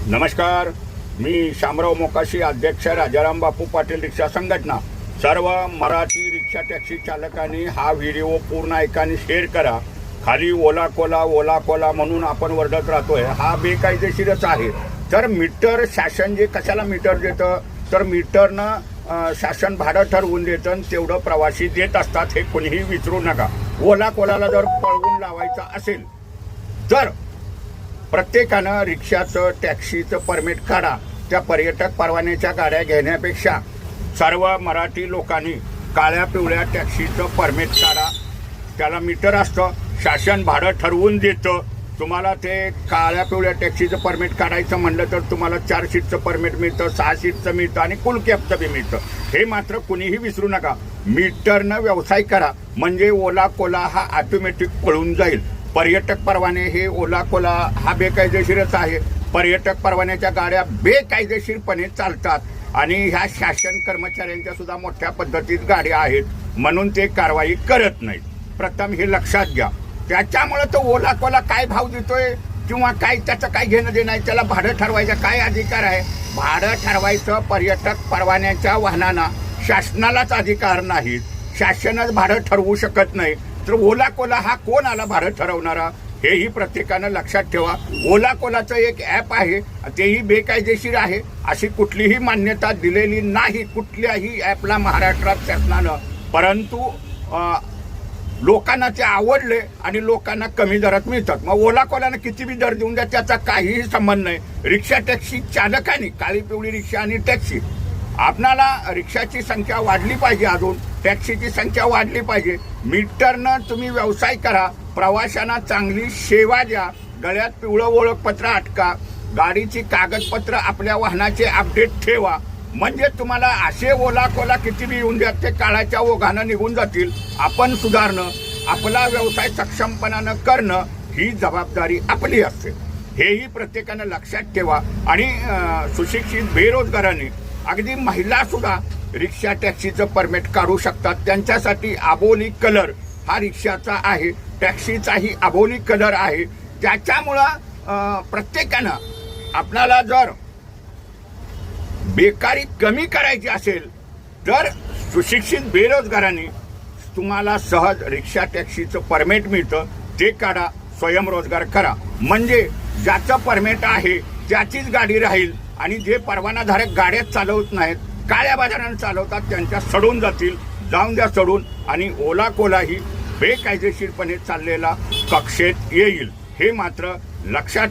नमस्कार, मी शामराव मोकाशी, अध्यक्ष राजाराम बापू पाटील रिक्षा संघटना। सर्व मराठी रिक्षा टॅक्सी चालकांनी हा व्हिडिओ पूर्ण ऐका आणि शेअर करा। खाली ओला कोला म्हणून आपण वरडत राहतोय, हा बेकायदेशीरच आहे। तर मीटर शासन जे कशाला मीटर देतं, तर मीटरनं शासन भाडं ठरवून देतं आणि तेवढं प्रवासी देत असतात, हे कोणीही विसरू नका। ओला कोलाला जर पळवून लावायचं असेल तर प्रत्येकानं रिक्षाचं टॅक्सीचं परमिट काढा। त्या पर्यटक परवान्याच्या गाड्या घेण्यापेक्षा सर्व मराठी लोकांनी काळ्या पिवळ्या टॅक्सीचं परमिट काढा। त्याला मीटर असतं, शासन भाडं ठरवून देतं। तुम्हाला ते काळ्या पिवळ्या टॅक्सीचं परमिट काढायचं म्हणलं तर तुम्हाला 4 सीटचं परमिट मिळतं, 6 सीटचं मिळतं आणि फुल कॅबचं बी मिळतं। हे मात्र कुणीही विसरू नका। मीटरनं व्यवसाय करा, म्हणजे ओला कोला हा ऑटोमॅटिक पळून जाईल। पर्यटक परवाने हे ओला कोला हा बेकायदेशीरच आहे। पर्यटक परवान्याच्या गाड्या बेकायदेशीरपणे चालतात आणि ह्या शासन कर्मचाऱ्यांच्या सुद्धा मोठ्या पद्धतीत गाड्या आहेत, म्हणून ते कारवाई करत नाहीत। प्रथम हे लक्षात घ्या। त्याच्यामुळे तो ओला कोला काय भाव देतोय किंवा काय त्याचं काय घेणं देणं आहे, त्याला भाडं ठरवायचा काय अधिकार आहे? भाडं ठरवायचं पर्यटक परवान्याच्या वाहनांना शासनालाच अधिकार नाहीत। शासनच भाडं ठरवू शकत नाही, तर ओला कोला हा कोण आला भाडं ठरवणारा? हेही प्रत्येकानं लक्षात ठेवा। ओला कोलाचं एक ॲप आहे, तेही बेकायदेशीर आहे, अशी कुठलीही मान्यता दिलेली नाही कुठल्याही ॲपला महाराष्ट्रात शासनानं। परंतु लोकांना ते आवडले आणि लोकांना कमी दरात मिळतात। मग ओला कोलानं किती बी दर देऊन द्या, त्याचा काहीही संबंध नाही। रिक्षा टॅक्सी चालकांनी, काळी पिवळी रिक्षा आणि टॅक्सी, आपणाला रिक्षाची संख्या वाढली पाहिजे, अजून टॅक्सीची संख्या वाढली पाहिजे। मीटरनं तुम्ही व्यवसाय करा, प्रवाशांना चांगली सेवा द्या, गळ्यात पिवळं ओळखपत्र अटका, गाडीची कागदपत्र आपल्या वाहनाचे अपडेट ठेवा, म्हणजे तुम्हाला असे ओला कोला किती बी येऊन द्या, ते काळाच्या ओघानं निघून जातील। आपण सुधारणं, आपला व्यवसाय सक्षमपणानं करणं ही जबाबदारी आपली असते, हेही प्रत्येकानं लक्षात ठेवा। आणि सुशिक्षित बेरोजगारांनी, अगदी महिला सुद्धा रिक्षा टॅक्सीचं परमिट काढू शकतात। त्यांच्यासाठी अबोली कलर हा रिक्षाचा आहे, टॅक्सीचाही अबोली कलर आहे। त्याच्यामुळं प्रत्येकानं आपल्याला जर बेकारी कमी करायची असेल तर सुशिक्षित बेरोजगारांनी तुम्हाला सहज रिक्षा टॅक्सीचं परमिट मिळतं, ते काढा, स्वयंरोजगार करा। म्हणजे ज्याचं परमिट आहे त्याचीच गाडी राहील आणि जे परवानाधारक गाड्या चालवत नाहीत, काळ्या बाजारानं चालवतात, त्यांच्या सडून जातील, जाऊन द्या सडून। आणि ओला कोलाही बेकायदेशीरपणे चाललेला कक्षेत येईल, हे मात्र लक्षात